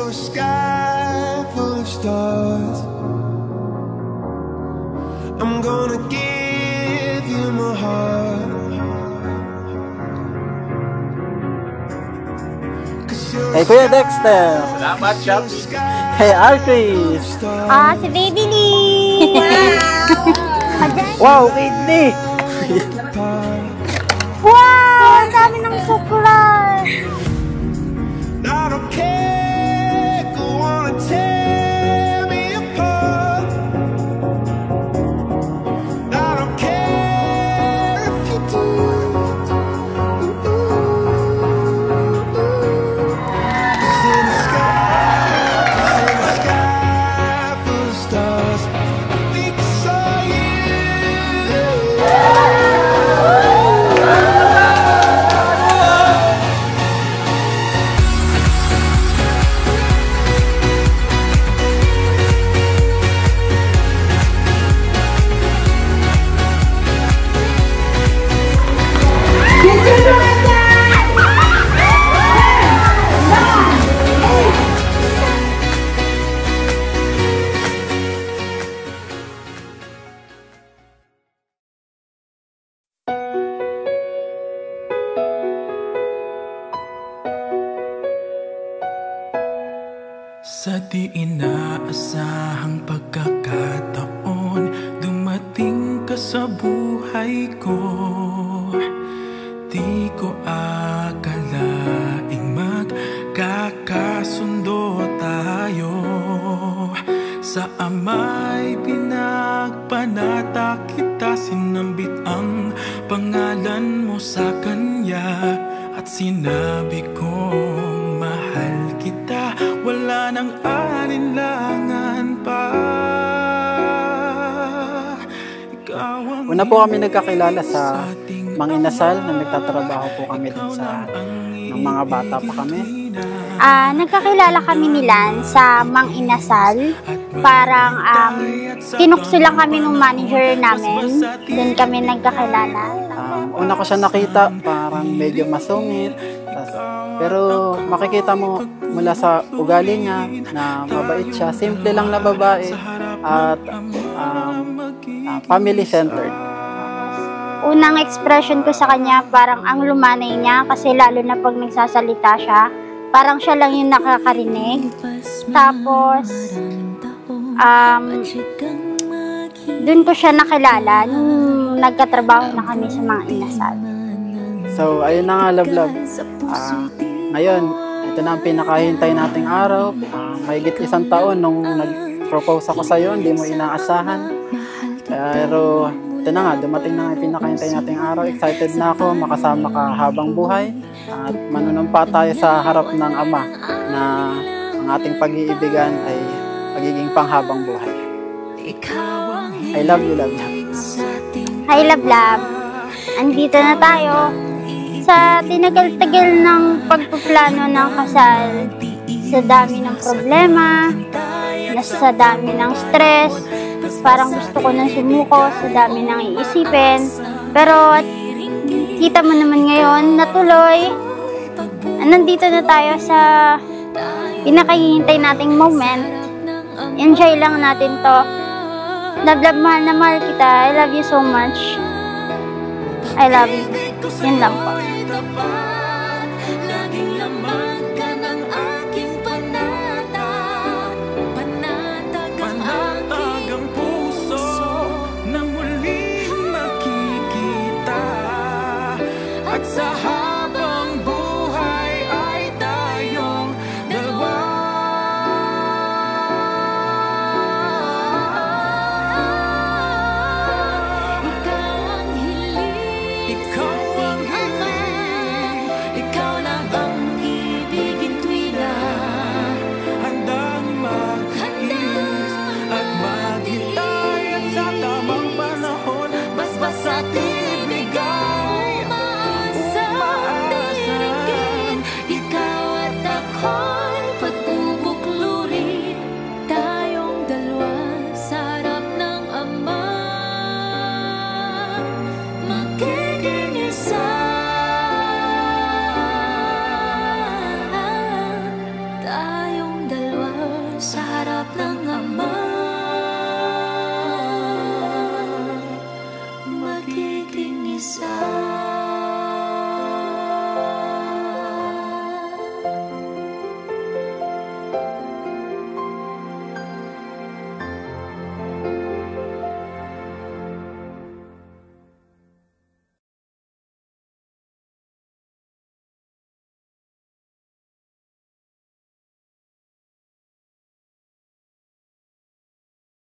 a sky full of stars. I'm gonna give you my heart. Hey Kuya Dexter. Salamat, Shopee. Hey Archie. Si Baby Lee. Wow, Whitney. Wow, ang dami ng suklan. I don't care, go on and tear me apart. I don't care if you do. Cause in the sky full of stars, I think I saw you. Sa di inaasahang pagkakataon, dumating ka sa buhay ko. Di ko akalaing magkakasundo tayo. Sa ama'y pinagpanata kita, sinambit ang pangalan mo sa kanya. At sinabi kong mahal kita, wala nang alinlangan pa. Una po kami nagkakilala sa Mang Inasal na nagtatrabaho po kami din sa ng mga bata pa kami. Nagkakilala kami ni Lan sa Mang Inasal. Parang tinukso lang kami ng manager namin. Doon kami nagkakilala. Una ko siya nakita, parang medyo masungit. Pero makikita mo mula sa ugali niya na mabait siya. Simple lang na babae at family-centered. Unang expression ko sa kanya, parang ang lumanay niya kasi lalo na pag nagsasalita siya, parang siya lang yung nakakarinig. Tapos, dun ko siya nakilala nung nagkatrabaho na kami sa Mga Inasal. So, ayun na nga, love. Ngayon, ito na ang pinakahintay nating araw. Mahigit 1 taon nung nag-propose ako sa'yo, hindi mo inaasahan. Pero, ito na nga, dumating na ang pinakahintay nating araw. Excited na ako, makasama ka habang buhay. At manunumpa tayo sa harap ng Ama na ang ating pag-iibigan ay magiging panghabang buhay. I love you, love. Hi, love. Andito na tayo sa tinagal-tagal ng pagpaplano ng kasal. Sa dami ng problema, sa dami ng stress, parang gusto ko nang sumuko, sa dami ng iisipin. Pero kita mo naman ngayon, natuloy. Nandito na tayo sa pinakahihintay nating moment. Enjoy lang natin to. Love, mahal na mahal kita. I love you so much. I love you. Yun lang po.